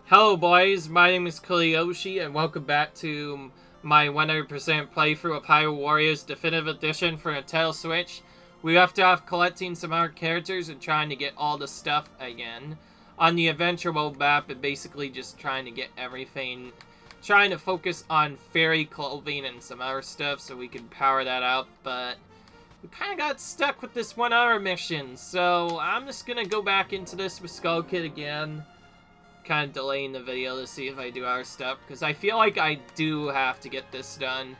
Hello boys, my name is Kuliyoshi and welcome back to my 100% playthrough of Hyrule Warriors Definitive Edition for Nintendo Switch. We left off collecting some other characters and trying to get all the stuff again. On the adventure mode map, and basically just trying to get everything, trying to focus on fairy clothing and some other stuff so we can power that up, but we kind of got stuck with this one other mission, so I'm just gonna go back into this with Skulltulas again. Kind of delaying the video to see if I do our stuff, because I feel like I do have to get this done.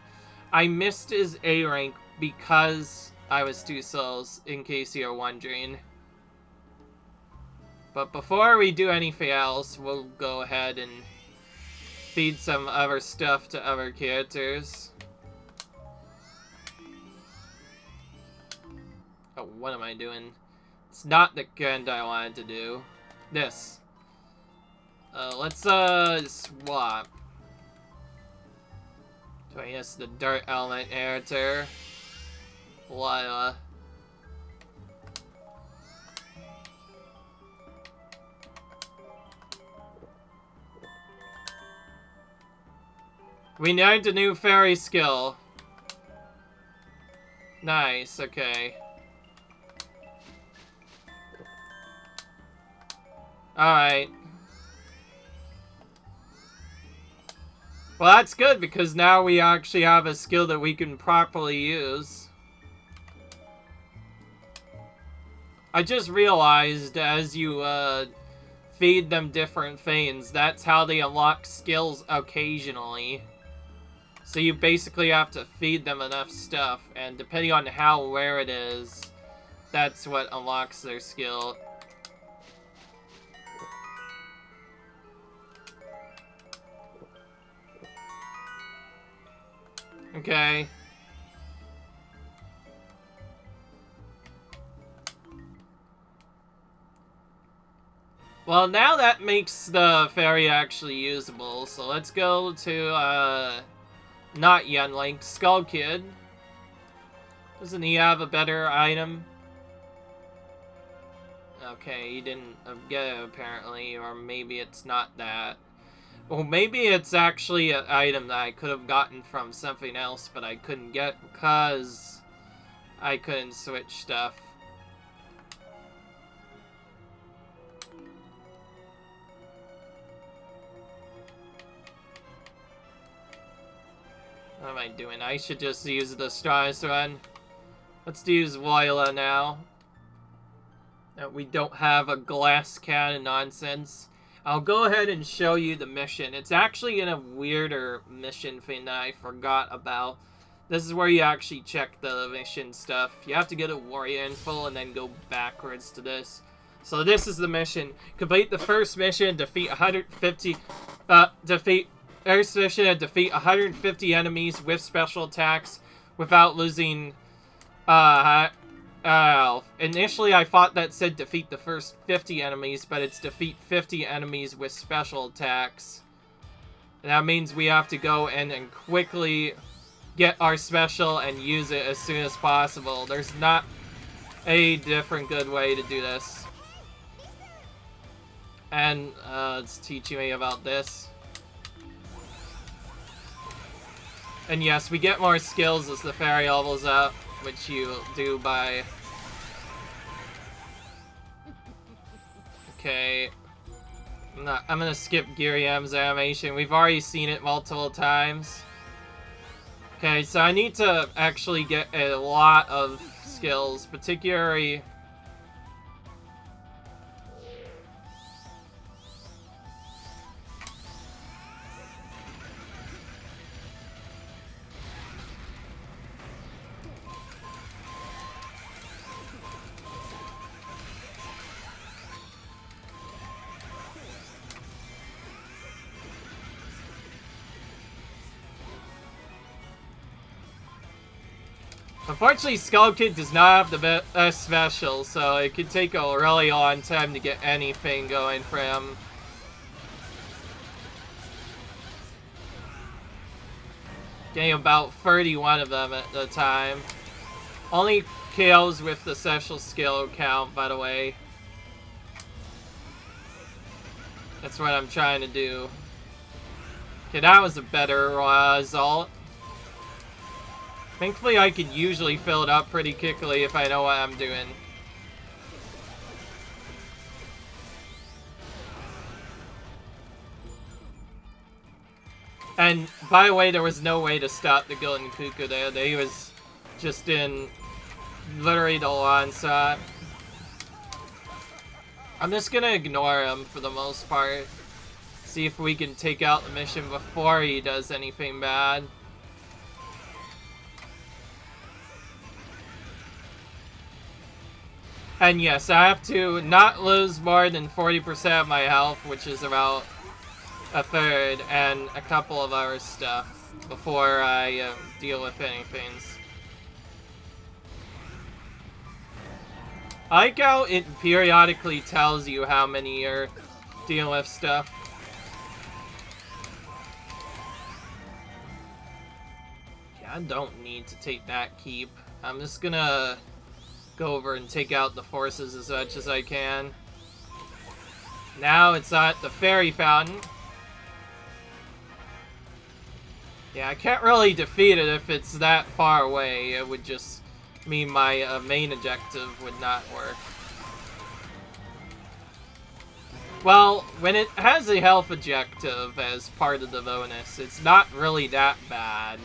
I missed his A rank because I was 2 souls, in case you're wondering. But before we do anything else, we'll go ahead and feed some other stuff to other characters. Oh, what am I doing? It's not the kind I wanted to do. This. Let's, swap. So I guess the Dirt Element Editor. Lila. We learned a new fairy skill. Nice, okay. Alright. Well, that's good, because now we actually have a skill that we can properly use. I just realized as you feed them different things, that's how they unlock skills occasionally. So you basically have to feed them enough stuff, and depending on how rare it is, that's what unlocks their skill. Okay. Well, now that makes the fairy actually usable, so let's go to, not Yunlink, Skull Kid. Doesn't he have a better item? Okay, he didn't get it apparently, or maybe it's not that. Well, maybe it's actually an item that I could have gotten from something else, but I couldn't get because I couldn't switch stuff. What am I doing? I should just use the strongest one. Let's use Lila now. We don't have a glass cannon nonsense. I'll go ahead and show you the mission. It's actually in a weirder mission thing that I forgot about. This is where you actually check the mission stuff. You have to get a warrior info and then go backwards to this. So this is the mission. Complete the first mission, defeat 150 enemies with special attacks without losing initially I thought that said defeat the first 50 enemies, but it's defeat 50 enemies with special attacks. And that means we have to go in and quickly get our special and use it as soon as possible. There's not a different good way to do this. And it's teaching me about this. And yes, we get more skills as the fairy levels up, which you do by... Okay. I'm gonna skip Giriam's animation. We've already seen it multiple times. Okay, so I need to actually get a lot of skills, particularly... Unfortunately, Skull Kid does not have the best special, so it could take a really long time to get anything going for him. Getting about 31 of them at the time. Only KOs with the special skill count, by the way. That's what I'm trying to do. Okay, that was a better result. Thankfully, I can usually fill it up pretty quickly if I know what I'm doing. And, by the way, there was no way to stop the Golden Cucco there. He was just in literally the lawn shot. I'm just gonna ignore him for the most part. See if we can take out the mission before he does anything bad. And yes, I have to not lose more than 40% of my health, which is about a third, and a couple of other stuff before I deal with anything. I like how it periodically tells you how many you're dealing with stuff. Yeah, I don't need to take that keep. I'm just gonna go over and take out the forces as much as I can. Now it's at the fairy fountain. Yeah, I can't really defeat it if it's that far away. It would just mean my main objective would not work. Well, when it has a health objective as part of the bonus, it's not really that bad.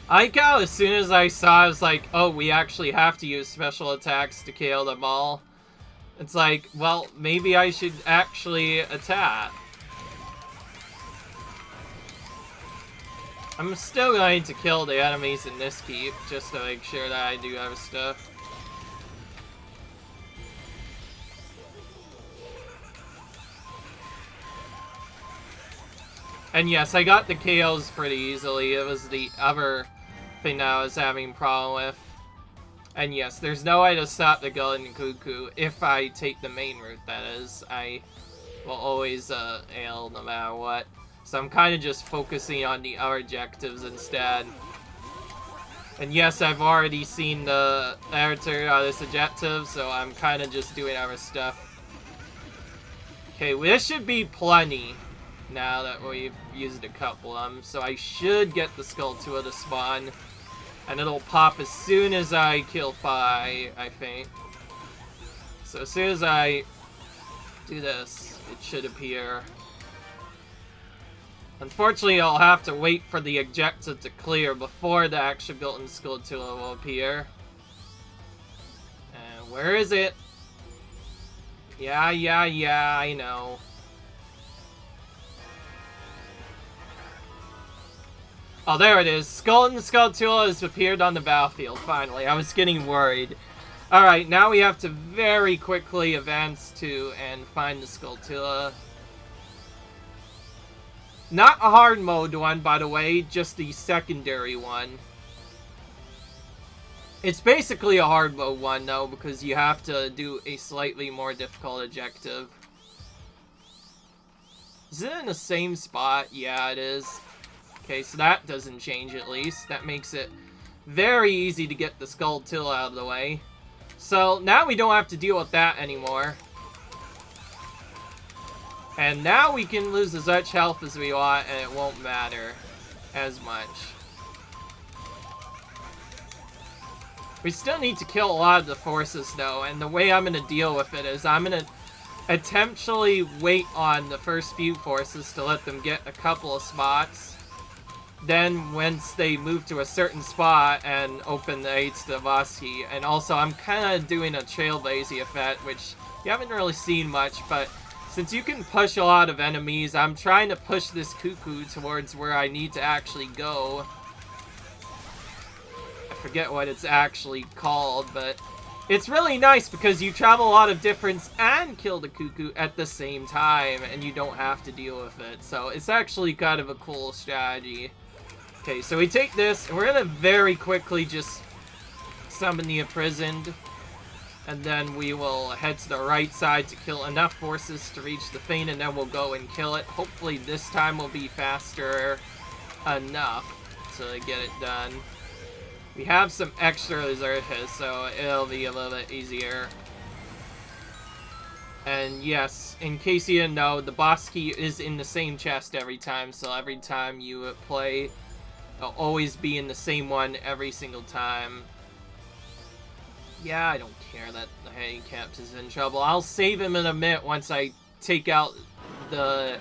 I like how as soon as I saw, I was like, oh, we actually have to use special attacks to KO them all. It's like, well, maybe I should actually attack. I'm still going to kill the enemies in this keep, just to make sure that I do have stuff. And yes, I got the KOs pretty easily. It was the other thing that I was having a problem with. And yes, there's no way to stop the Golden Cucco if I take the main route, that is. I will always ail no matter what. So I'm kind of just focusing on the other objectives instead. And yes, I've already seen the editor on this objective, so I'm kind of just doing other stuff. Okay, well, this should be plenty now that we've used a couple of them. So I should get the Skulltula to spawn. And it'll pop as soon as I kill Phi, I think. So as soon as I do this, it should appear. Unfortunately, I'll have to wait for the objective to clear before the actual Golden Skulltula will appear. And where is it? Yeah, I know. Oh, there it is. Golden Skulltula has appeared on the battlefield, finally. I was getting worried. Alright, now we have to very quickly advance to and find the Skulltula. Not a hard mode one, by the way, just the secondary one. It's basically a hard mode one, though, because you have to do a slightly more difficult objective. Is it in the same spot? Yeah, it is. Okay, so that doesn't change at least. That makes it very easy to get the Skulltula out of the way. So now we don't have to deal with that anymore. And now we can lose as much health as we want and it won't matter as much. We still need to kill a lot of the forces though, and the way I'm going to deal with it is I'm going to intentionally wait on the first few forces to let them get a couple of spots. Then, once they move to a certain spot and open the 8 to Vaski, and also I'm kind of doing a trailblazy effect, which you haven't really seen much, but since you can push a lot of enemies, I'm trying to push this Cucco towards where I need to actually go. I forget what it's actually called, but it's really nice because you travel a lot of distance and kill the Cucco at the same time, and you don't have to deal with it. So it's actually kind of a cool strategy. Okay, so we take this, and we're gonna very quickly just summon the imprisoned. And then we will head to the right side to kill enough forces to reach the Fane, and then we'll go and kill it. Hopefully this time will be faster enough to get it done. We have some extra reserves, so it'll be a little bit easier. And yes, in case you didn't know, the boss key is in the same chest every time, so every time you play, it'll always be in the same one every single time. Yeah, I don't care that the handicapped is in trouble. I'll save him in a minute once I take out the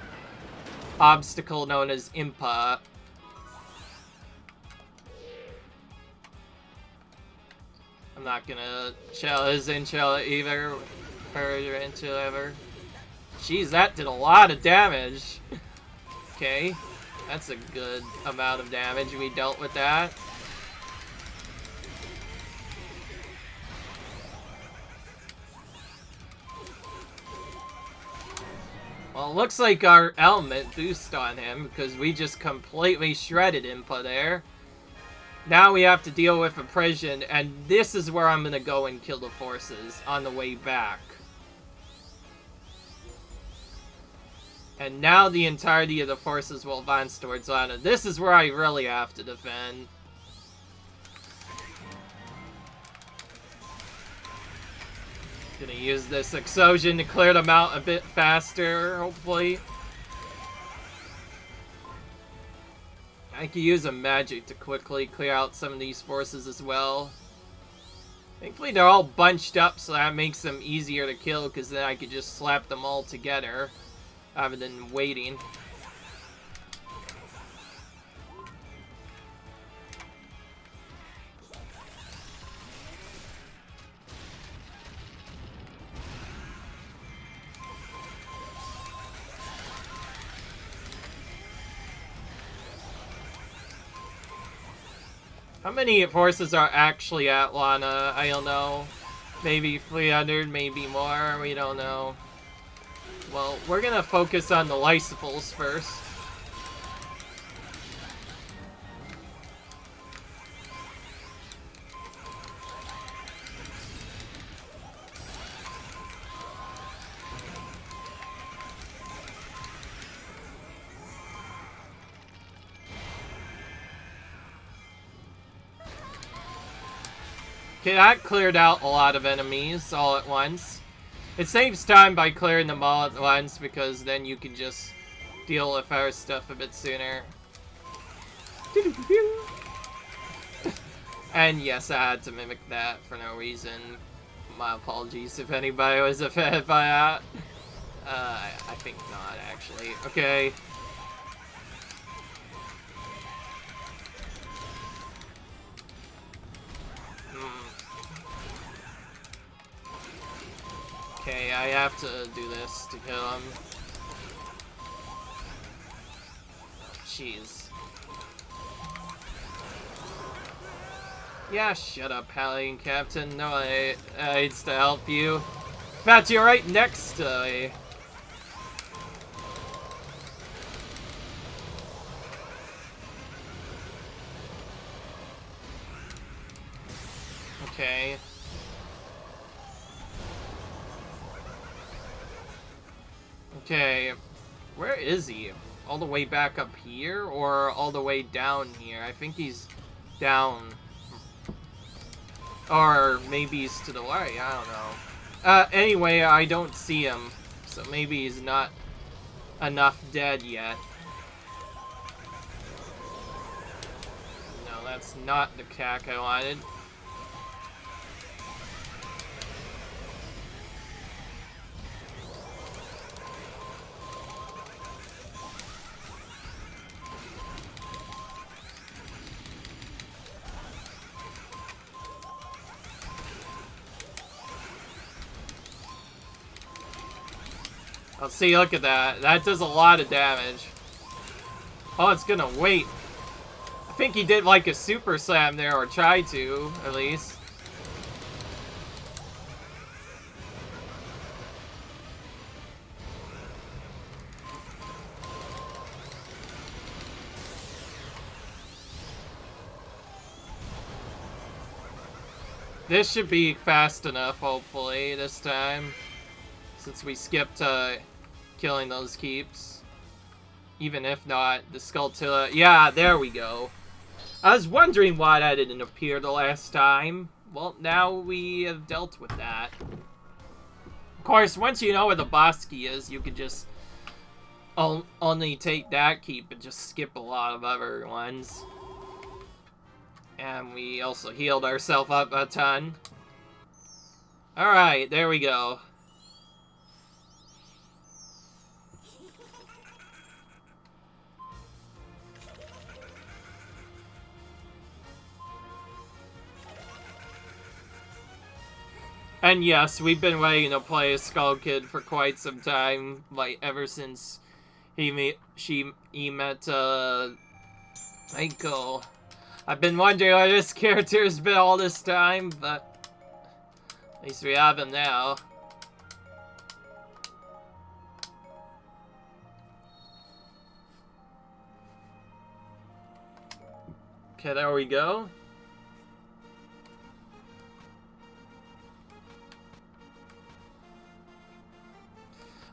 obstacle known as Impa. I'm not gonna shell his intro either. Her into ever. Jeez, that did a lot of damage. Okay, that's a good amount of damage. We dealt with that. Well, it looks like our element boost on him because we just completely shredded Impa there. Now we have to deal with oppression, and this is where I'm going to go and kill the forces on the way back. And now the entirety of the forces will advance towards Lana. This is where I really have to defend. Gonna use this explosion to clear them out a bit faster, hopefully. I could use a magic to quickly clear out some of these forces as well. Thankfully they're all bunched up, so that makes them easier to kill, because then I could just slap them all together rather than waiting. How many forces are actually at Lana? I don't know. Maybe 300, maybe more, we don't know. Well, we're gonna focus on the Lysiphols first. Okay, that cleared out a lot of enemies all at once. It saves time by clearing them all at once, because then you can just deal with our stuff a bit sooner. And yes, I had to mimic that for no reason. My apologies if anybody was offended by that. I think not, actually. Okay. Okay, I have to do this to kill him. Jeez. Yeah, shut up, Paladin Captain. No, I needs to help you. In fact, you're right next to me. Okay. Okay, where is he? All the way back up here, or all the way down here? I think he's down. Or maybe he's to the right, I don't know. Anyway, I don't see him, so maybe he's not enough dead yet. No, that's not the cack I wanted. Let's see, look at that. That does a lot of damage. Oh, it's gonna wait. I think he did like a super slam there, or tried to, at least. This should be fast enough, hopefully, this time. Since we skipped killing those keeps. Even if not, the Skulltula... Yeah, there we go. I was wondering why that didn't appear the last time. Well, now we have dealt with that. Of course, once you know where the boss key is, you can just only take that keep and just skip a lot of other ones. And we also healed ourselves up a ton. Alright, there we go. And yes, we've been waiting to play a Skull Kid for quite some time, like ever since he met Michael. I've been wondering why this character has been all this time, but at least we have him now. Okay, there we go.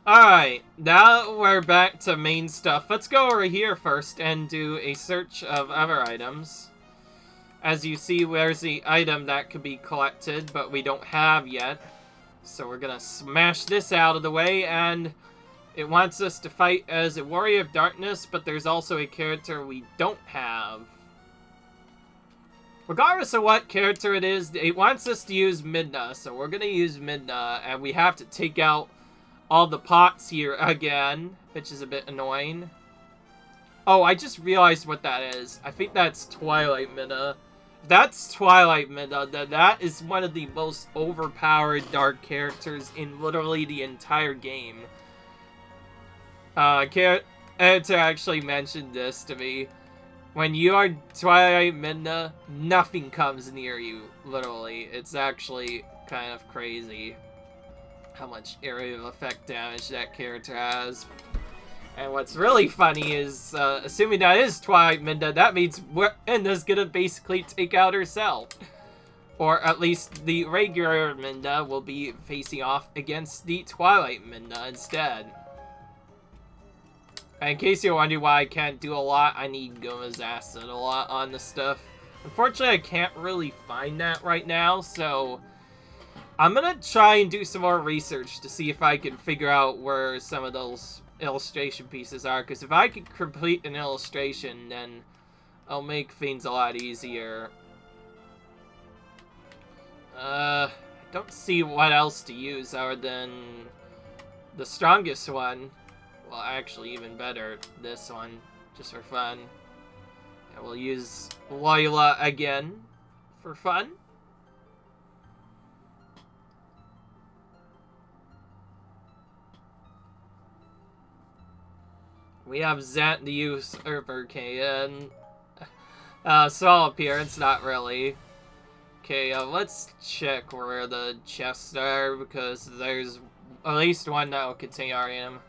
Alright, now we're back to main stuff. Let's go over here first and do a search of other items. As you see, there's the item that could be collected, but we don't have yet. So we're gonna smash this out of the way, and it wants us to fight as a Warrior of Darkness, but there's also a character we don't have. Regardless of what character it is, it wants us to use Midna, so we're gonna use Midna, and we have to take out all the pots here again, which is a bit annoying. Oh, I just realized what that is. I think that's Twilight Midna. If that's Twilight Midna, then that is one of the most overpowered dark characters in literally the entire game. Editor actually mentioned this to me. When you are Twilight Midna, nothing comes near you, literally. It's actually kind of crazy how much area of effect damage that character has. And what's really funny is, assuming that is Twilight Midna, that means Midna's gonna basically take out herself. Or at least the regular Midna will be facing off against the Twilight Midna instead. And in case you're wondering why I can't do a lot, I need Goma's acid a lot on this stuff. Unfortunately, I can't really find that right now, so I'm gonna try and do some more research to see if I can figure out where some of those illustration pieces are, because if I can complete an illustration, then I'll make things a lot easier. I don't see what else to use other than the strongest one. Well, actually, even better, this one, just for fun. And we'll use Loyola again for fun. We have Zant the Usurper Kayan. Small appearance, not really. Okay, let's check where the chests are, because there's at least one that will contain Arium.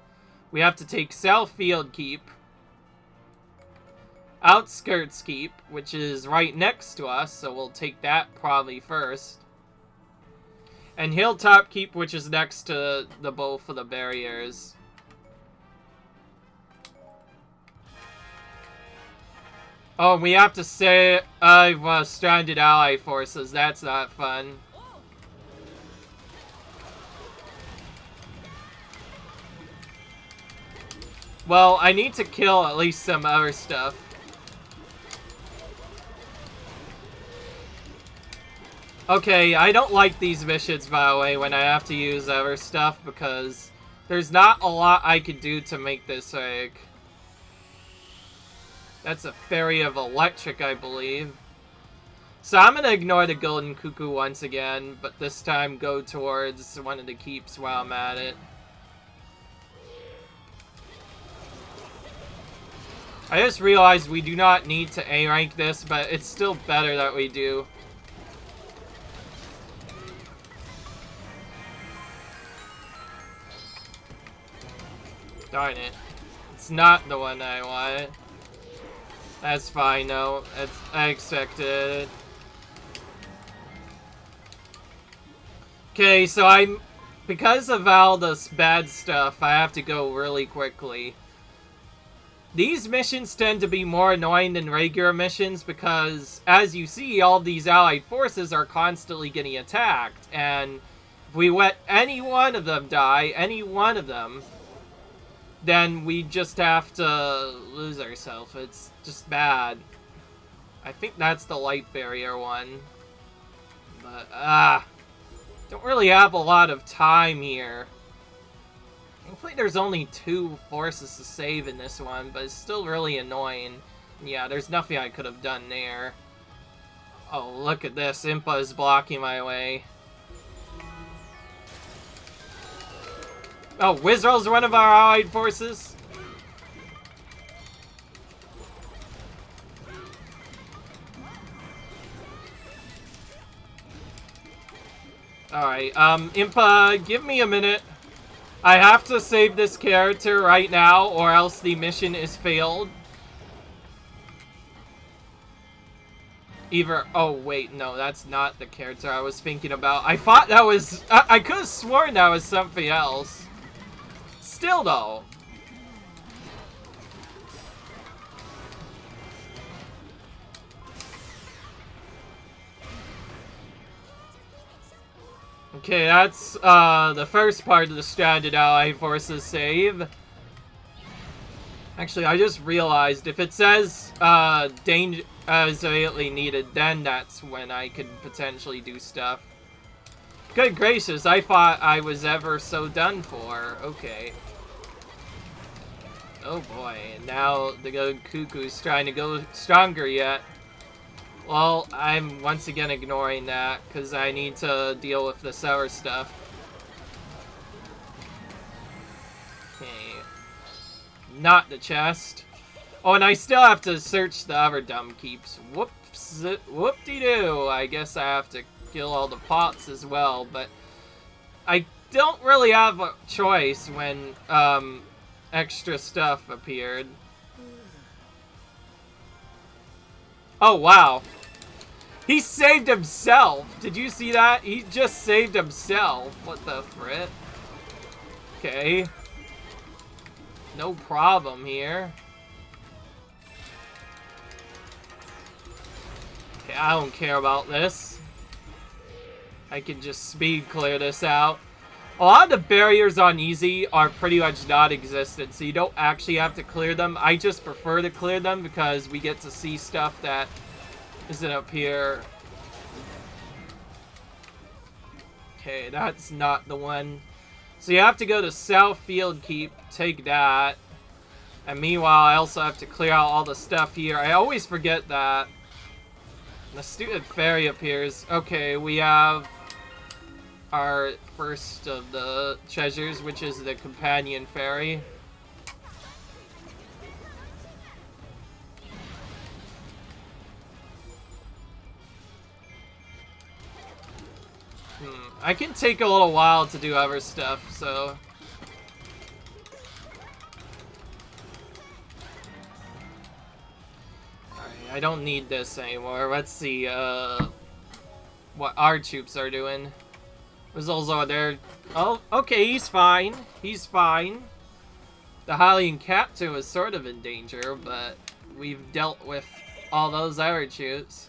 We have to take Southfield Keep, Outskirts Keep, which is right next to us, so we'll take that probably first. And Hilltop Keep, which is next to the both of the barriers. Oh, we have to say stranded ally forces. That's not fun. Well, I need to kill at least some other stuff. Okay, I don't like these missions, by the way, when I have to use other stuff, because there's not a lot I can do to make this like... That's a Fairy of Electric, I believe. So I'm gonna ignore the Golden Cuckoo once again, but this time go towards one of the keeps while I'm at it. I just realized we do not need to A-rank this, but it's still better that we do. Darn it. It's not the one I want. That's fine, though. I expected it. Okay, so because of all this bad stuff, I have to go really quickly. These missions tend to be more annoying than regular missions because, as you see, all these allied forces are constantly getting attacked. And if we let any one of them die, any one of them, then we just have to lose ourselves. It's just bad. I think that's the light barrier one. But, don't really have a lot of time here. Thankfully, there's only 2 forces to save in this one, but it's still really annoying. Yeah, there's nothing I could have done there. Oh, look at this. Impa is blocking my way. Oh, Wizro's one of our allied forces? Alright, Impa, give me a minute. I have to save this character right now, or else the mission is failed. Either... Oh, wait, no, that's not the character I was thinking about. I thought that was... I could have sworn that was something else. Still, though. Okay, that's the first part of the stranded ally forces save. Actually, I just realized if it says danger immediately needed, then that's when I could potentially do stuff. Good gracious, I thought I was ever so done for. Okay. Oh boy, now the good Cuckoo's trying to go stronger yet. Well, I'm once again ignoring that, because I need to deal with the sour stuff. Okay. Not the chest. Oh, and I still have to search the other dumb keeps. Whoops. Whoop-de-doo. I guess I have to kill all the pots as well, but I don't really have a choice when, extra stuff appeared. Oh, wow. He saved himself. Did you see that? He just saved himself. What the frit? Okay. No problem here. Okay, I don't care about this. I can just speed clear this out. A lot of the barriers on easy are pretty much non-existent, so you don't actually have to clear them. I just prefer to clear them because we get to see stuff that isn't up here. Okay, that's not the one. So you have to go to South Field Keep, take that. And meanwhile, I also have to clear out all the stuff here. I always forget that. The stupid fairy appears. Okay, we have our first of the treasures, which is the companion fairy. I can take a little while to do other stuff, so... Alright, I don't need this anymore. Let's see, what our troops are doing. Results are there. Oh, okay, he's fine. He's fine. The Hylian captain was sort of in danger, but we've dealt with all those other troops.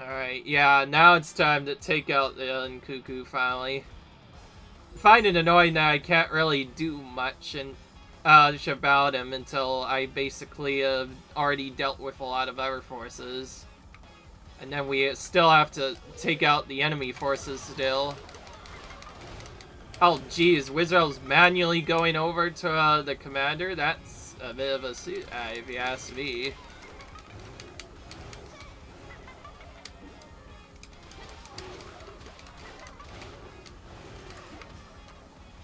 Alright, yeah, now it's time to take out the Cucco finally. I find it annoying that I can't really do much about him until I basically have already dealt with a lot of other forces. And then we still have to take out the enemy forces still. Oh geez, Wizard's manually going over to the commander? That's a bit of a suit, if you ask me.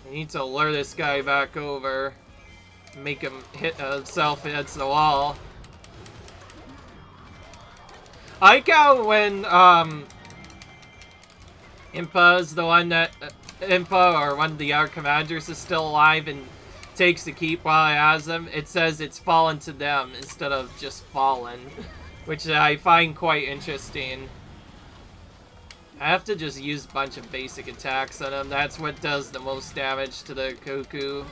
I need to lure this guy back over. Make him hit himself against the wall. I like how when Impa is the one that Impa or one of the other commanders is still alive and takes the keep while he has them, it says it's fallen to them instead of just fallen. which I find quite interesting. I have to just use a bunch of basic attacks on him. That's what does the most damage to the Cucco.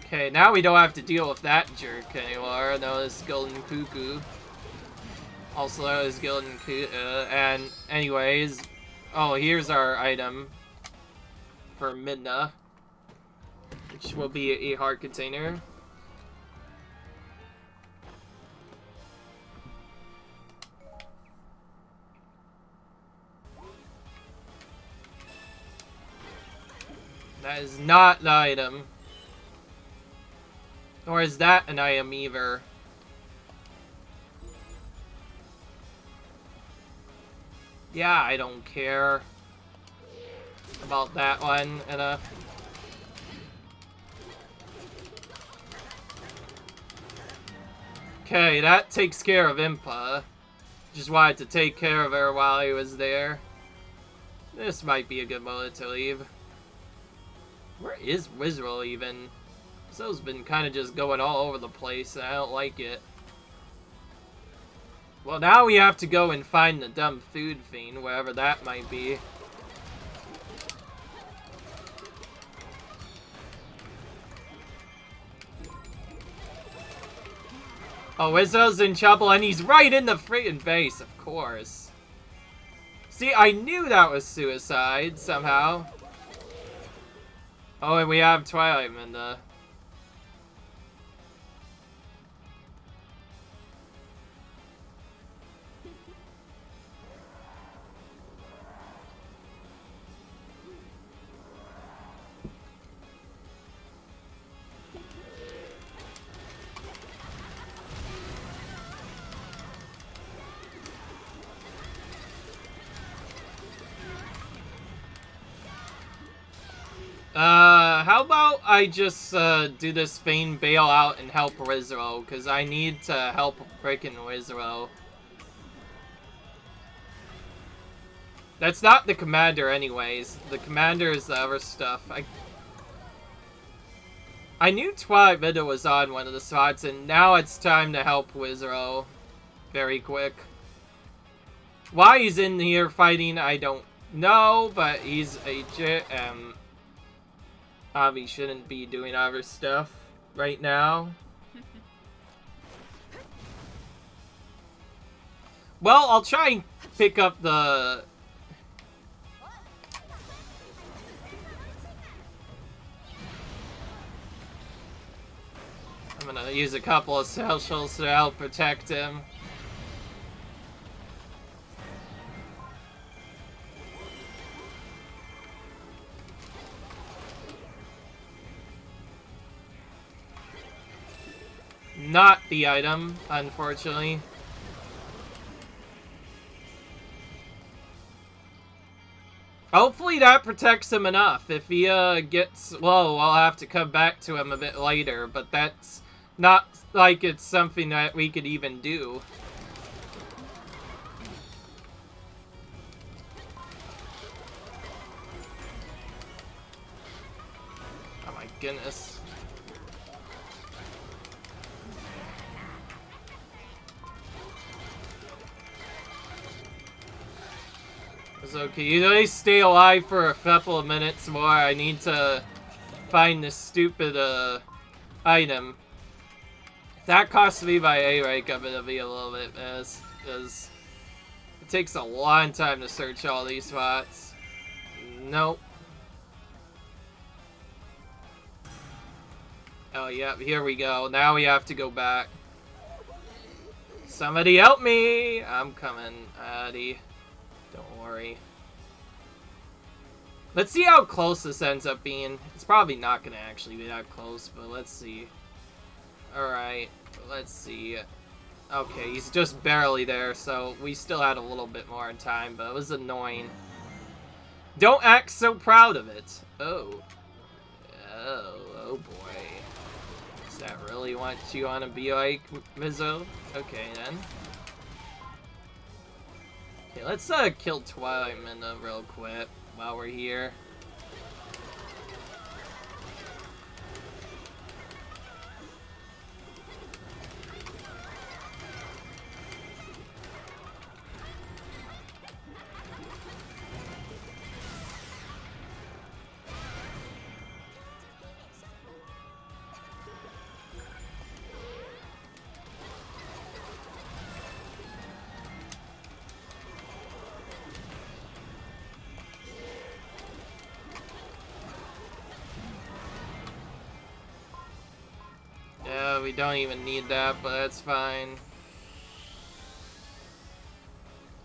Okay, now we don't have to deal with that jerk anymore. No, this golden Cucco. Also, that was golden Cucco. And anyways, oh, here's our item for Midna, which will be a heart container. That is not the item. Or is that an item either? Yeah, I don't care about that one enough. Okay, that takes care of Impa. Just wanted to take care of her while he was there. This might be a good moment to leave. Where is Wizrow even? Zo's been kind of just going all over the place, and I don't like it. Well, now we have to go and find the dumb food fiend, wherever that might be. Oh, Wizrow's in trouble, and he's right in the friggin' base, of course. See, I knew that was suicide, somehow. Oh, and we have Twilight Minda. How about I just, do this Feign bailout and help Wizrow, because I need to help frickin' Wizrow. That's not the commander anyways. The commander is the other stuff. I knew Twilight Minda was on one of the spots, and now it's time to help Wizrow. Very quick. Why he's in here fighting, I don't know, but he's a Avi shouldn't be doing other stuff right now. Well, I'll try and pick up the... I'm gonna use a couple of specials to help protect him. Not the item, unfortunately. Hopefully that protects him enough. If he gets low, I'll have to come back to him a bit later, but that's not like it's something that we could even do. Oh my goodness. So can you at least stay alive for a couple of minutes more? I need to find this stupid item. If that costs me my A rank, I'm gonna be a little bit pissed, because it takes a long time to search all these spots. Nope. Oh yeah, here we go. Now we have to go back. Somebody help me! I'm coming, Addy. Don't worry. Let's see how close this ends up being. It's probably not going to actually be that close, but let's see. Alright, let's see. Okay, he's just barely there, so we still had a little bit more time, but it was annoying. Don't act so proud of it. Oh. Oh boy. Is that really what you want to be like, Mizzo? Okay, then. Okay, let's kill Twilight Minda real quick while we're here. we don't even need that, but that's fine.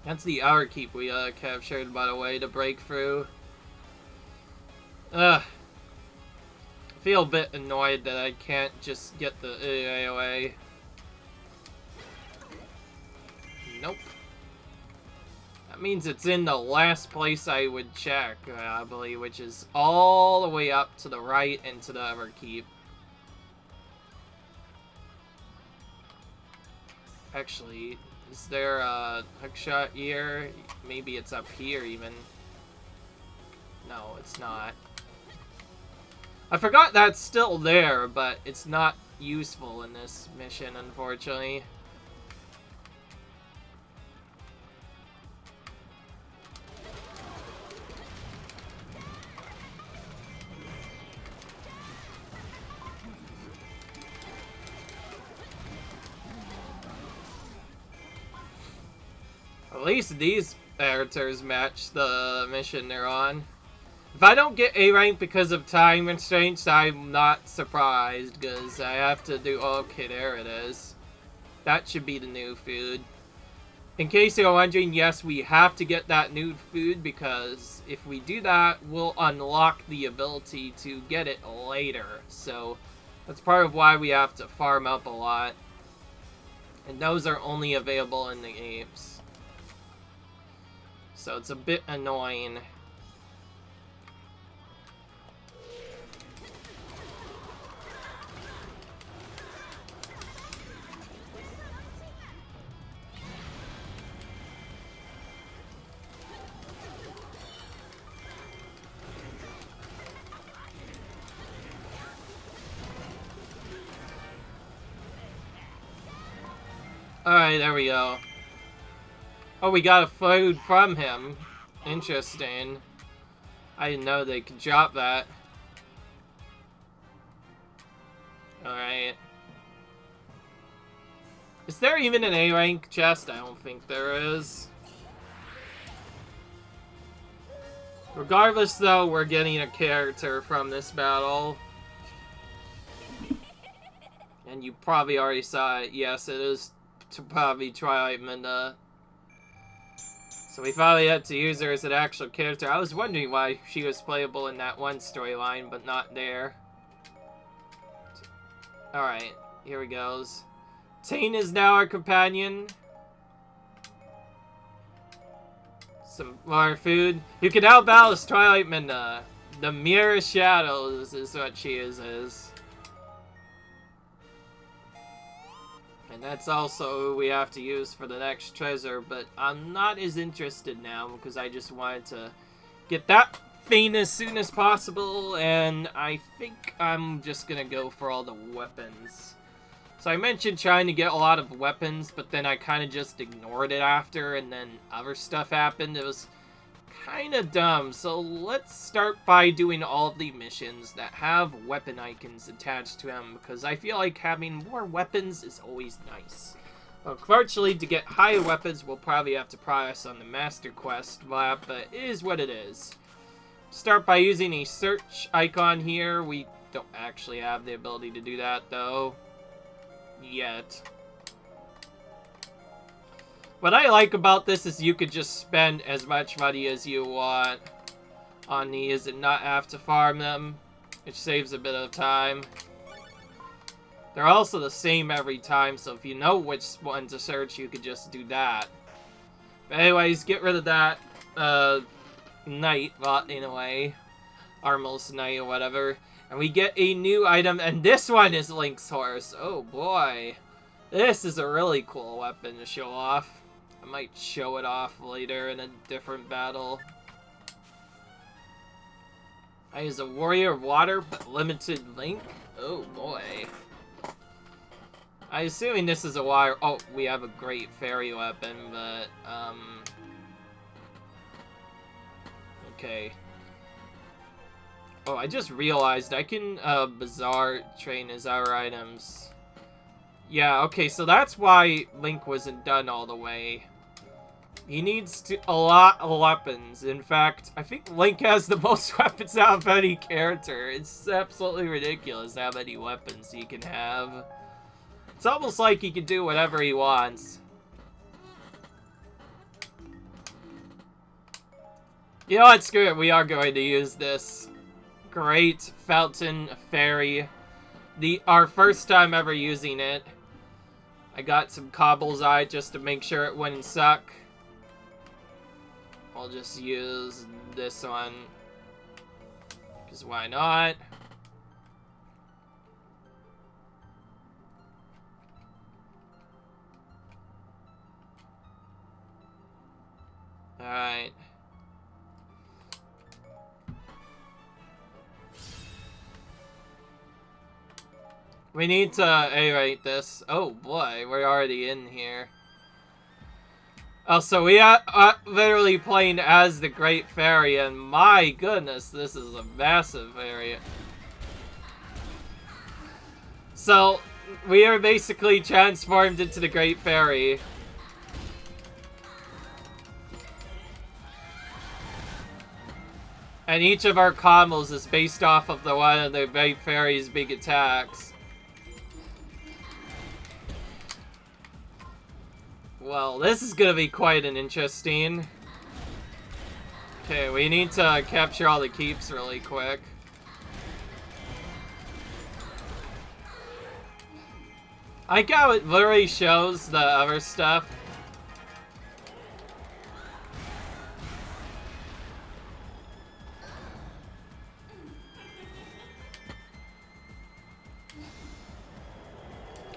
That's the Outer Keep we captured, by the way, to break through. Ugh. I feel a bit annoyed that I can't just get the AOA. Nope. That means it's in the last place I would check, I believe, which is all the way up to the right into the Outer Keep. Actually, is there a hookshot here? Maybe it's up here even. No, it's not. I forgot that's still there, but it's not useful in this mission, unfortunately. At least these characters match the mission they're on. If I don't get A rank because of time constraints, I'm not surprised, because I have to do... Okay, there it is. That should be the new food. In case you're wondering, yes, we have to get that new food, because if we do that, we'll unlock the ability to get it later. So, that's part of why we have to farm up a lot. And those are only available in the games. So it's a bit annoying. Alright, there we go. Oh, we got a food from him. Interesting. I didn't know they could drop that. Alright. Is there even an A rank chest? I don't think there is. Regardless, though, we're getting a character from this battle. And you probably already saw it. Yes, it is probably Twilight Minda. So we finally had to use her as an actual character. I was wondering why she was playable in that one storyline, but not there. Alright, here we goes. Tane is now our companion. Some more food. You can now battle as Twilight Minda. The Mirror Shadows is what she is. And that's also who we have to use for the next treasure, but I'm not as interested now because I just wanted to get that thing as soon as possible, and I think I'm just gonna go for all the weapons. So I mentioned trying to get a lot of weapons, but then I kind of just ignored it after, and then other stuff happened. It was kind of dumb, so let's start by doing all of the missions that have weapon icons attached to them, because I feel like having more weapons is always nice. Unfortunately, to get higher weapons, we'll probably have to progress on the Master Quest map, but it is what it is. Start by using a search icon here. We don't actually have the ability to do that, though, yet. What I like about this is you could just spend as much money as you want on these and not have to farm them, which saves a bit of time. They're also the same every time, so if you know which one to search, you could just do that. But anyways, get rid of that knight, but in a way, Armless Knight or whatever, and we get a new item, and this one is Link's horse. Oh boy, this is a really cool weapon to show off. I might show it off later in a different battle. I use a Warrior of Water, but limited Link. Oh boy. I'm assuming this is a wire. Oh, we have a great fairy weapon, but okay. Oh, I just realized I can Bazaar train as our items. Yeah, okay, so that's why Link wasn't done all the way. He needs a lot of weapons. In fact, I think Link has the most weapons out of any character. It's absolutely ridiculous how many weapons he can have. It's almost like he can do whatever he wants. You know what? Screw it. We are going to use this great fountain fairy. Our first time ever using it. I got some Cobble's Eye just to make sure it wouldn't suck. I'll just use this one. Because why not? Alright. We need to aerate this. Oh boy, we're already in here. Oh, so we are literally playing as the Great Fairy, and my goodness, this is a massive area. So, we are basically transformed into the Great Fairy. And each of our combos is based off of the one of the Great Fairy's big attacks. Well, this is gonna be quite an interesting. Okay, we need to capture all the keeps really quick. I like how it literally shows the other stuff.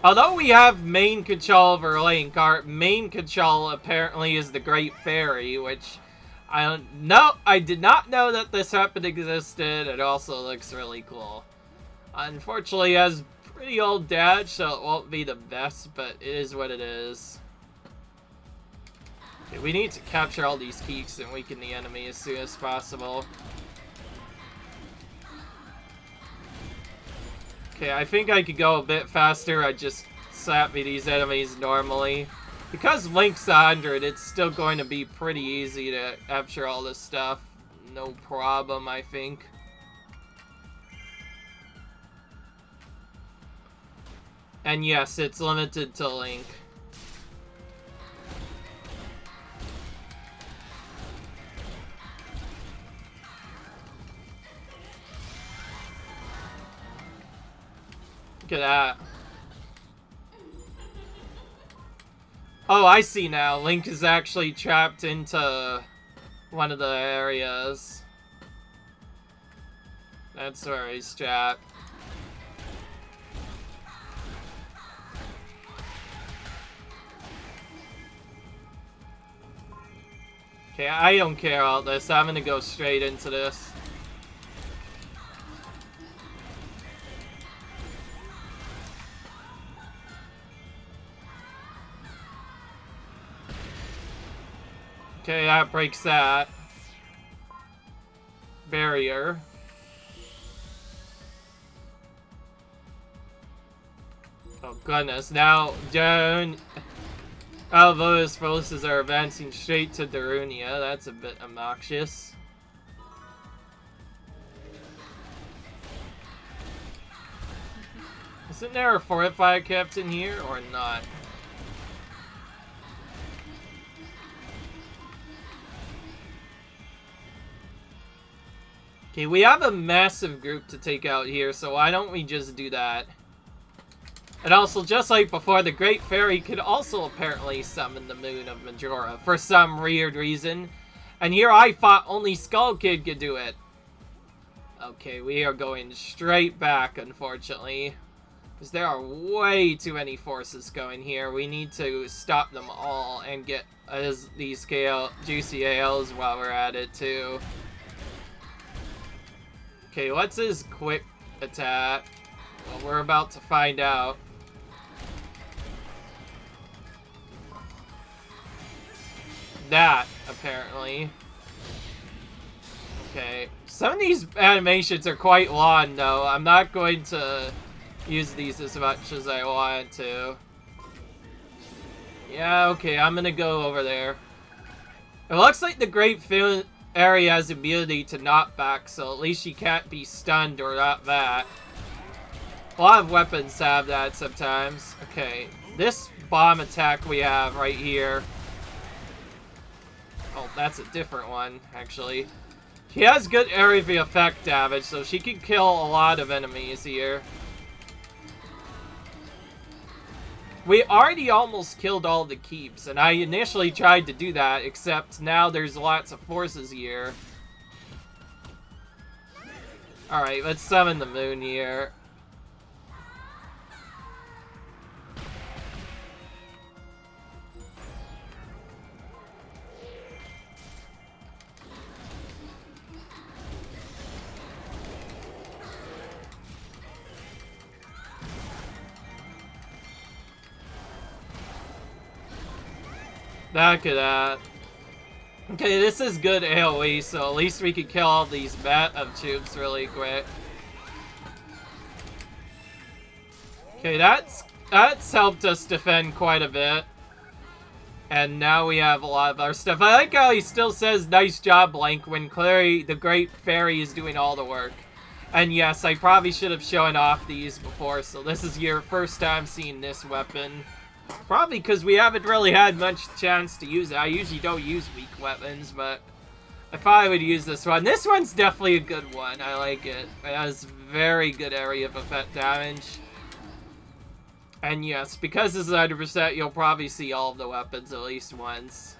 Although we have main control over Link, our main control apparently is the Great Fairy, which I did not know that this weapon existed. It also looks really cool. Unfortunately, it has pretty old damage, so it won't be the best, but it is what it is. Okay, we need to capture all these keys and weaken the enemy as soon as possible. Okay, I think I could go a bit faster. I just slap me these enemies normally. Because Link's 100, it's still going to be pretty easy to capture all this stuff. No problem, I think. And yes, it's limited to Link. Look at that. Oh, I see now. Link is actually trapped into one of the areas. That's where he's trapped. Okay, I don't care about this. I'm gonna go straight into this. Okay, that breaks that barrier. Oh goodness, now all those forces are advancing straight to Darunia. That's a bit obnoxious. Isn't there a fortified captain here or not? Okay, we have a massive group to take out here, so why don't we just do that? And also, just like before, the Great Fairy could also apparently summon the Moon of Majora for some weird reason. And here I thought only Skull Kid could do it. Okay, we are going straight back, unfortunately. Because there are way too many forces going here. We need to stop them all and get these juicy ALs while we're at it, too. Okay, what's his quick attack? Well, we're about to find out. That, apparently. Okay. Some of these animations are quite long, though. I'm not going to use these as much as I want to. Yeah, okay, I'm gonna go over there. It looks like the Great Fairy has immunity to knockback, so at least she can't be stunned or not that. A lot of weapons have that sometimes. Okay, this bomb attack we have right here. Oh, that's a different one, actually. She has good area of effect damage, so she can kill a lot of enemies here. We already almost killed all the keeps, and I initially tried to do that, except now there's lots of forces here. Alright, let's summon the moon here. Back at that. Okay, this is good AoE, so at least we can kill all these bat of tubes really quick. Okay, that's helped us defend quite a bit. And now we have a lot of our stuff. I like how he still says, "Nice job, Blank," when clearly the Great Fairy is doing all the work. And yes, I probably should have shown off these before, so this is your first time seeing this weapon. Probably because we haven't really had much chance to use it. I usually don't use weak weapons, but I thought I would use this one. This one's definitely a good one. I like it. It has very good area of effect damage. And yes, because this is 100%, you'll probably see all of the weapons at least once.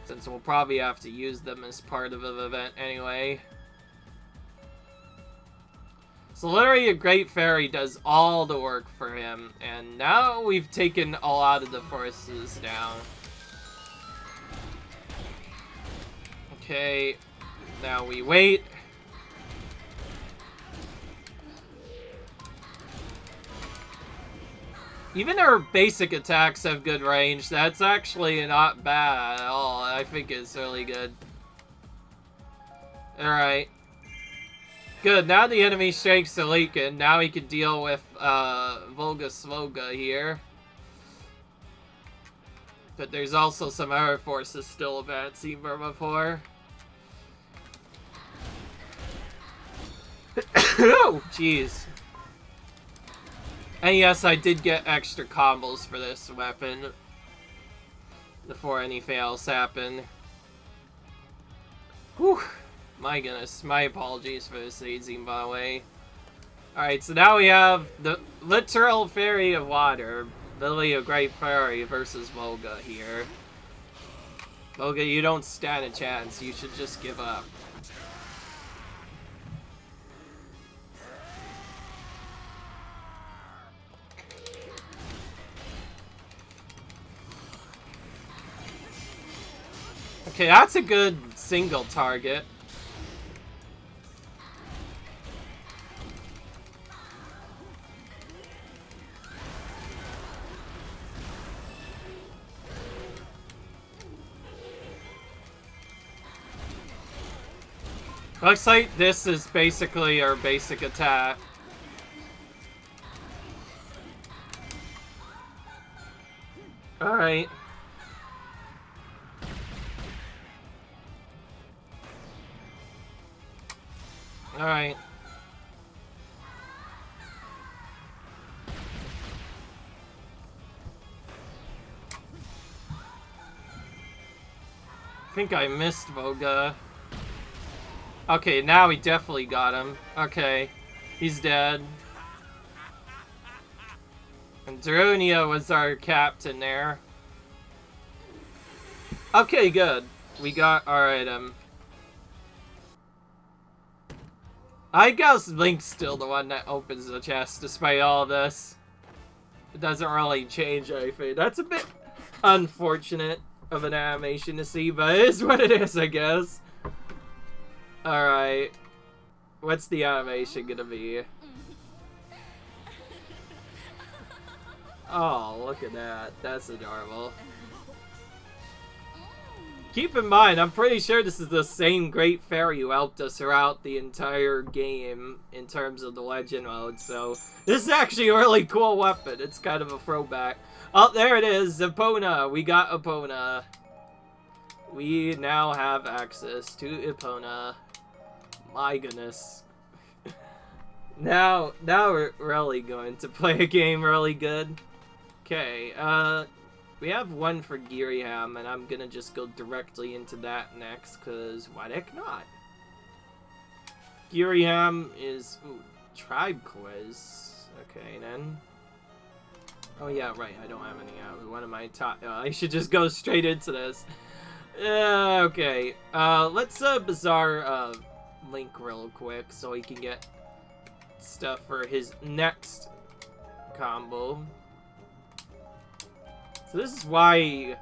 Since we'll probably have to use them as part of an event anyway. So literally a Great Fairy does all the work for him, and now we've taken a lot of the forces down. Okay, now we wait. Even our basic attacks have good range. That's actually not bad at all. I think it's really good. Alright. Good, now the enemy strength's a leaking. Now he can deal with Volga Svoga here. But there's also some other forces still advancing from before. Oh, jeez. And yes, I did get extra combos for this weapon before anything else happened. Whew. My goodness, my apologies for this hazing, by the way. Alright, so now we have the literal fairy of water, Lily of Great Fairy versus Volga here. Volga, you don't stand a chance. You should just give up. Okay, that's a good single target. Looks like this is basically our basic attack. Alright. Alright. I think I missed Voga. Okay, now we definitely got him. Okay, he's dead. And Darunia was our captain there. Okay, good. We got our item. I guess Link's still the one that opens the chest despite all this. It doesn't really change anything. That's a bit unfortunate of an animation to see, but it is what it is, I guess. Alright. What's the animation gonna be? Oh, look at that. That's adorable. Keep in mind, I'm pretty sure this is the same Great Fairy who helped us throughout the entire game in terms of the legend mode, so this is actually a really cool weapon. It's kind of a throwback. Oh, there it is, Epona. We got Epona. We now have access to Epona. My goodness. Now we're really going to play a game really good. Okay, we have one for Giriham, and I'm gonna just go directly into that next, cause why the heck not? Giriham is, ooh, tribe quiz. Okay, then. Oh yeah, right, I don't have any one of my top, I should just go straight into this. Okay, let's, Bazaar, Link real quick, so he can get stuff for his next combo. So this is why he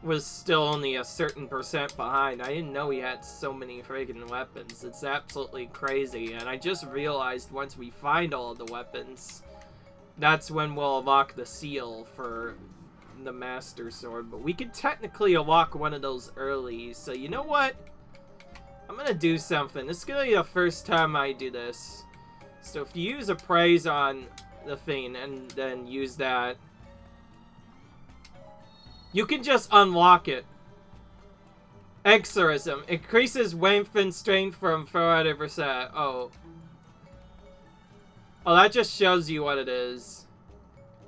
was still only a certain percent behind. I didn't know he had so many friggin' weapons. It's absolutely crazy. And I just realized once we find all of the weapons, that's when we'll unlock the seal for the Master Sword. But we could technically unlock one of those early. So you know what? I'm gonna do something. This is gonna be the first time I do this. So if you use a praise on the thing and then use that, you can just unlock it. Exorcism. Increases strength and strength from 400%. Oh. Oh, that just shows you what it is.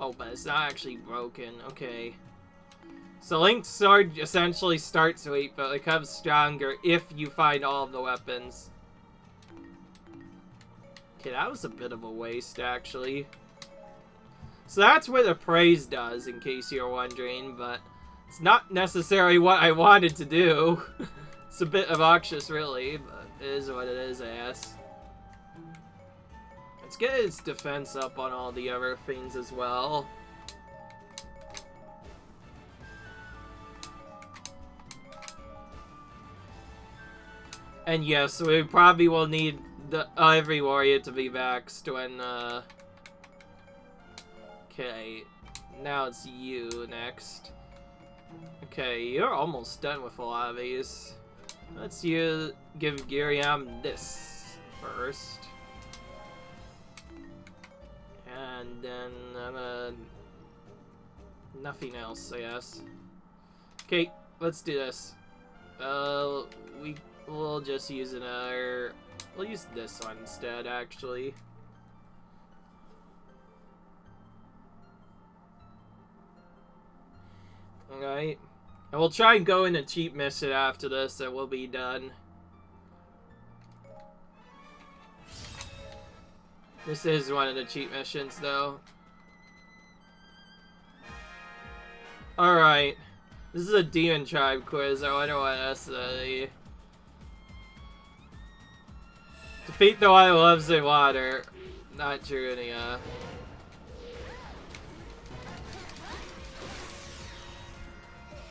Oh, but it's not actually broken. Okay. So Link's sword essentially starts weak, but it becomes stronger if you find all of the weapons. Okay, that was a bit of a waste, actually. So that's what the praise does, in case you're wondering, but it's not necessarily what I wanted to do. It's a bit obnoxious, really, but it is what it is, I guess. Let's get its defense up on all the other things as well. And yes, we probably will need every warrior to be maxed when, Okay, now it's you next. Okay, you're almost done with a lot of these. Let's give Giriham this first. And then, nothing else, I guess. Okay, let's do this. We'll just use another... We'll use this one instead, actually. Alright. And we'll try and go in a cheat mission after this, and we'll be done. This is one of the cheat missions, though. Alright. This is a demon tribe quiz. I wonder what that's Defeat the one who loves the water. Not true, any,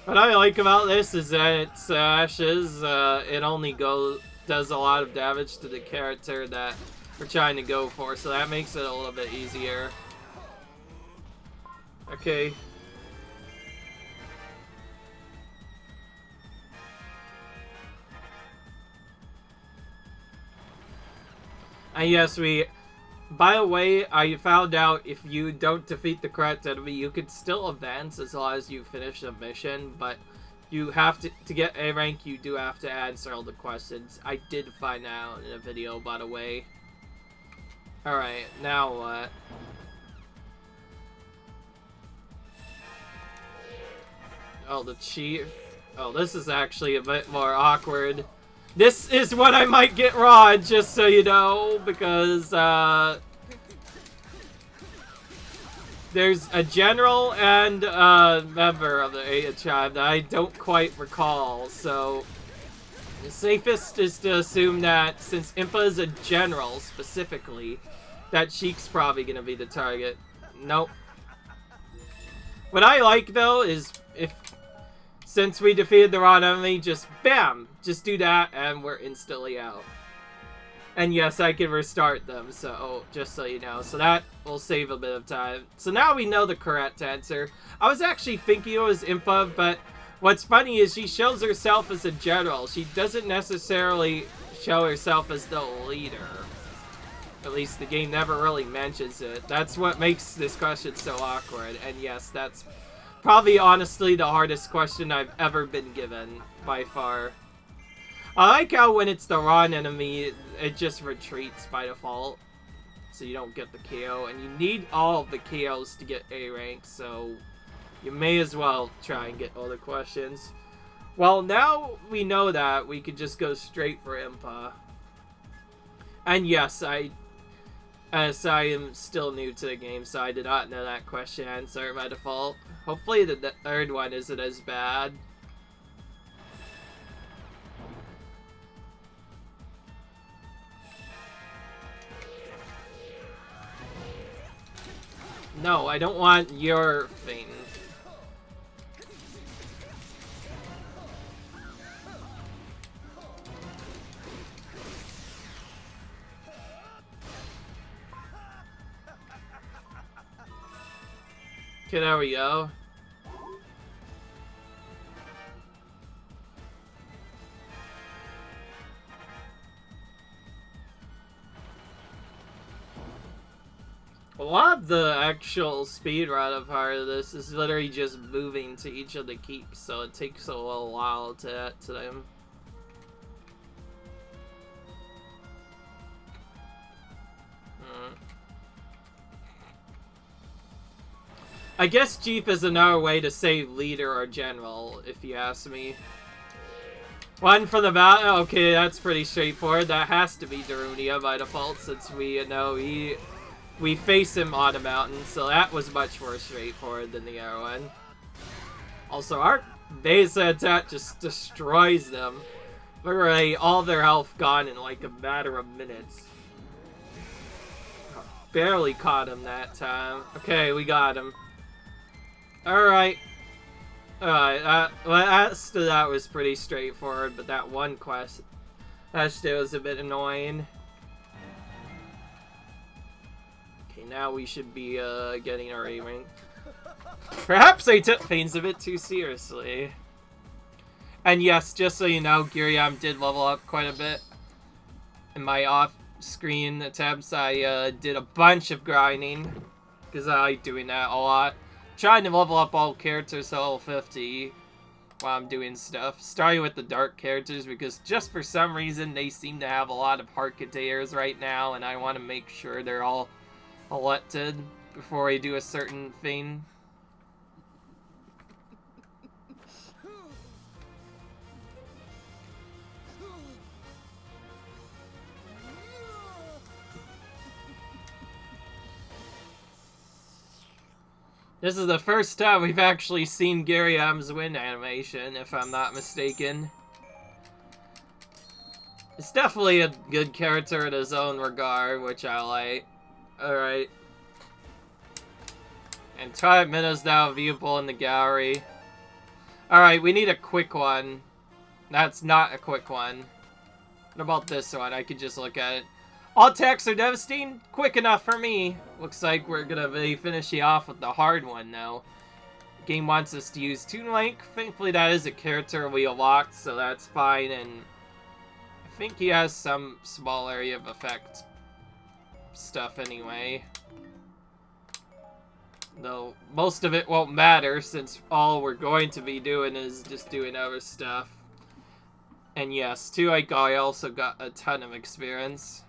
What I like about this is that it slashes, it only does a lot of damage to the character that we're trying to go for, so that makes it a little bit easier. Okay. And yes, by the way, I found out if you don't defeat the correct enemy, you can still advance as long as you finish the mission, but you have to get A rank, you do have to answer all the questions. I did find out in a video, by the way. Alright, now what? Oh, the chief. Oh, this is actually a bit more awkward. This is what I might get wrong, just so you know, because, there's a general and a member of the Aya tribe that I don't quite recall, so the safest is to assume that since Impa is a general, specifically, that Sheik's probably gonna be the target. Nope. What I like, though, is since we defeated the wrong enemy, just BAM! Just do that, and we're instantly out. And yes, I can restart them, so just so you know. So that will save a bit of time. So now we know the correct answer. I was actually thinking it was Impa, but what's funny is she shows herself as a general. She doesn't necessarily show herself as the leader. At least the game never really mentions it. That's what makes this question so awkward. And yes, that's probably honestly the hardest question I've ever been given, by far. I like how when it's the wrong enemy, it just retreats by default. so you don't get the KO. And you need all of the KOs to get A rank, so you may as well try and get all the questions. Well, now we know that, we could just go straight for Impa. And yes, as I am still new to the game, so I did not know that question answer by default. Hopefully the third one isn't as bad. No, I don't want your thing. Okay, there we go. A lot of the actual speedrun of part of this is literally just moving to each of the keeps, so it takes a little while to get to them. I guess Jeep is another way to say leader or general, if you ask me. One for the battle. Okay, that's pretty straightforward. That has to be Darunia by default, since we know we face him on a mountain, so that was much more straightforward than the other one. Also, our base attack just destroys them. Literally, all their health gone in like a matter of minutes. Barely caught him that time. Okay, we got him. Alright. Alright, that was pretty straightforward, but that one quest, that still was a bit annoying. Okay, now we should be getting our A rank. Perhaps I took things a bit too seriously. And yes, just so you know, Giriam did level up quite a bit. In my off-screen attempts, I did a bunch of grinding, because I like doing that a lot. Trying to level up all characters to level 50 while I'm doing stuff. Starting with the dark characters, because just for some reason they seem to have a lot of heart containers right now, and I want to make sure they're all elected before I do a certain thing. This is the first time we've actually seen Giriam's win animation, if I'm not mistaken. It's definitely a good character in his own regard, which I like. Alright. And 5 minutes now, viewable in the gallery. Alright, we need a quick one. That's not a quick one. What about this one? I could just look at it. All attacks are devastating. Quick enough for me. Looks like we're gonna be finishing off with the hard one now. The game wants us to use Toon Link. Thankfully, that is a character we unlocked, so that's fine. And I think he has some small area of effect stuff anyway. Though most of it won't matter, since all we're going to be doing is just doing other stuff. And yes, too, I also got a ton of experience.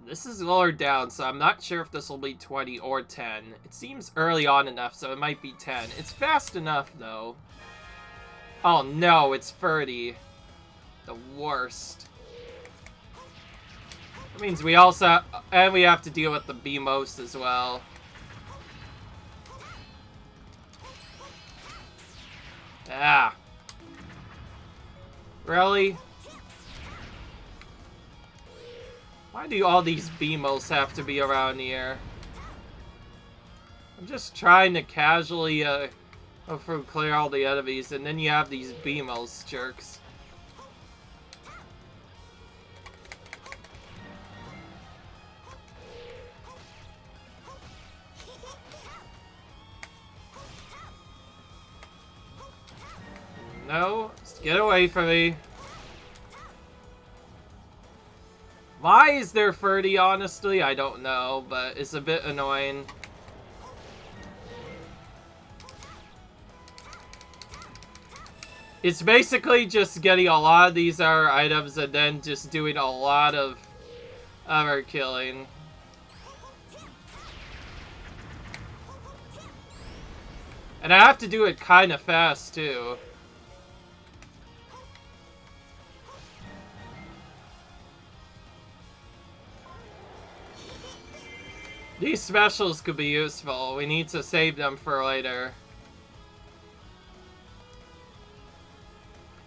This is lowered down, so I'm not sure if this will be 20 or 10. It seems early on enough, so it might be 10. It's fast enough, though. Oh no, it's 30. The worst. That means we also... and we have to deal with the BMOS as well. Ah. Really? Why do all these BMOs have to be around here? I'm just trying to casually clear all the enemies, and then you have these BMOs jerks. No, just get away from me. Why is there 30, honestly? I don't know, but it's a bit annoying. It's basically just getting a lot of these other items and then just doing a lot of other killing. And I have to do it kind of fast, too. These specials could be useful. We need to save them for later.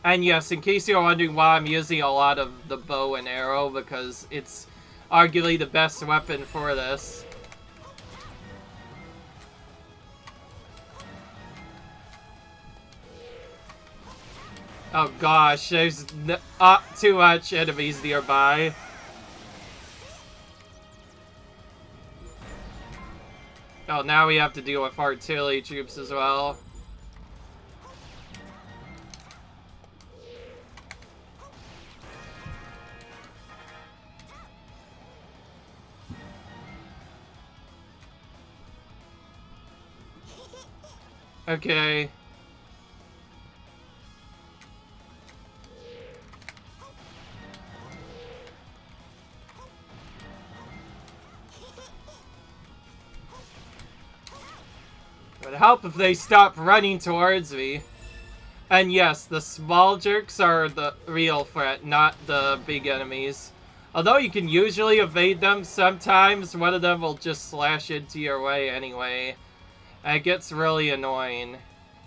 And yes, in case you're wondering why I'm using a lot of the bow and arrow, because it's arguably the best weapon for this. Oh gosh, there's too much enemies nearby. Oh, now we have to deal with artillery troops as well. Okay. It would help if they stop running towards me. And yes, the small jerks are the real threat, not the big enemies. Although you can usually evade them, sometimes one of them will just slash into your way anyway. And it gets really annoying.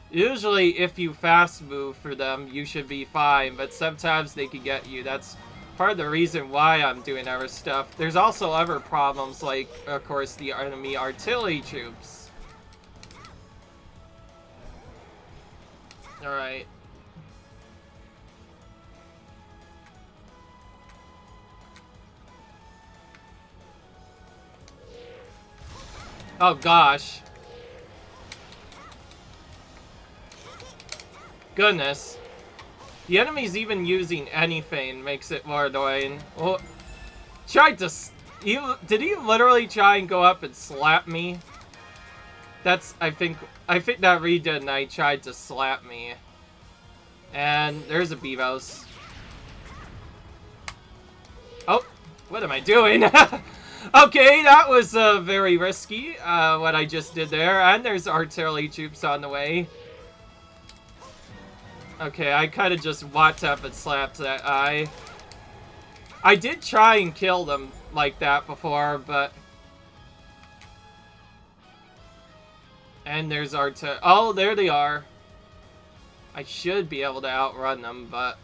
Usually, if you fast move for them, you should be fine, but sometimes they can get you. That's part of the reason why I'm doing other stuff. There's also other problems, like, of course, the enemy artillery troops. Alright. Oh gosh. Goodness. The enemy's even using anything makes it more annoying. Well, tried to... Did he literally try and go up and slap me? That's, I think that redid and I tried to slap me. And there's a Beavos. Oh, what am I doing? Okay, that was very risky, what I just did there. And there's artillery troops on the way. Okay, I kind of just walked up and slapped that eye. I did try and kill them like that before, but... And there's oh, there they are. I should be able to outrun them, but...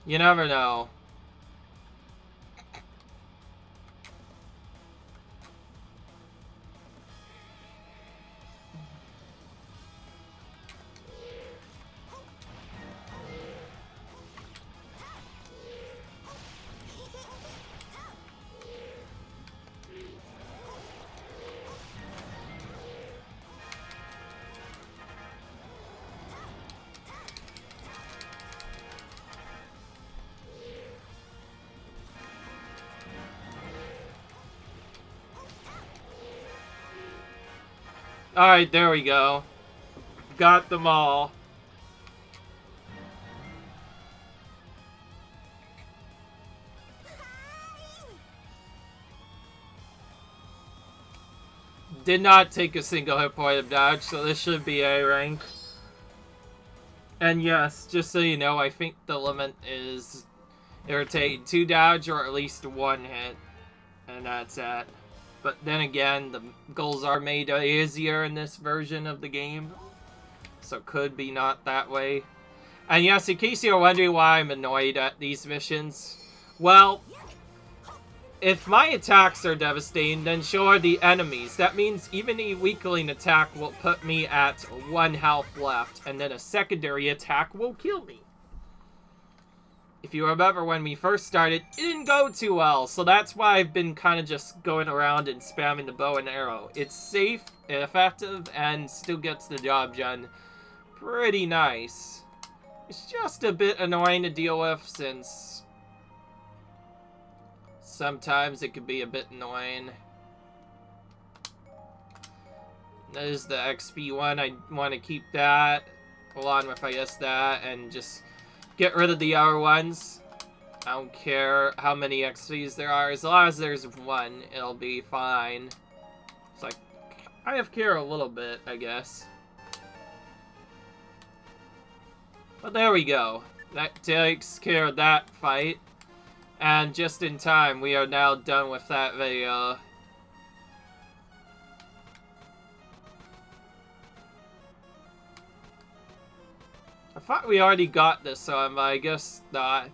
You never know. Alright, there we go. Got them all. Did not take a single hit point of dodge, so this should be A rank. And yes, just so you know, I think the limit is irritating 2 dodge or at least 1 hit. And that's it. But then again, the goals are made easier in this version of the game. So could be not that way. And yes, in case you're wondering why I'm annoyed at these missions. Well, if my attacks are devastating, then so are the enemies. That means even a weakling attack will put me at 1 health left. And then a secondary attack will kill me. If you remember when we first started, it didn't go too well, so that's why I've been kind of just going around and spamming the bow and arrow. It's safe, effective, and still gets the job done pretty nice. It's just a bit annoying to deal with, since sometimes it can be a bit annoying. There's the XP one, I want to keep that. along with, I guess, that, and just get rid of the other ones. I don't care how many XPs there are. As long as there's one, it'll be fine. It's like, I have care a little bit, I guess. But there we go. That takes care of that fight. And just in time, we are now done with that video. I thought we already got this one, but I guess not.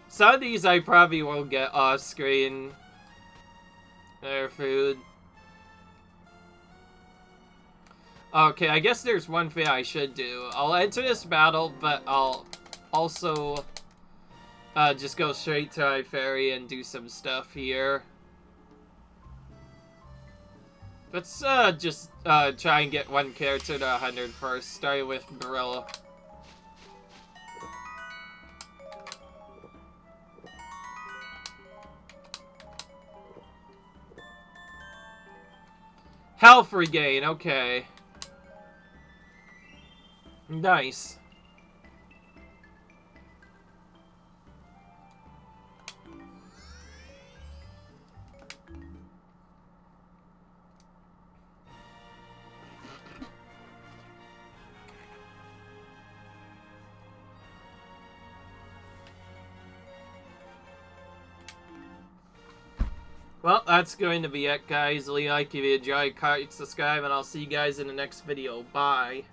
Some of these I probably will get off screen. Their food. Okay, I guess there's one thing I should do. I'll enter this battle, but I'll also just go straight to my ferry and do some stuff here. Let's just try and get one character to 100 first, starting with Gorilla. Health regain, okay. Nice. Well, that's going to be it, guys. Leave a like if you enjoyed, comment, subscribe, and I'll see you guys in the next video. Bye.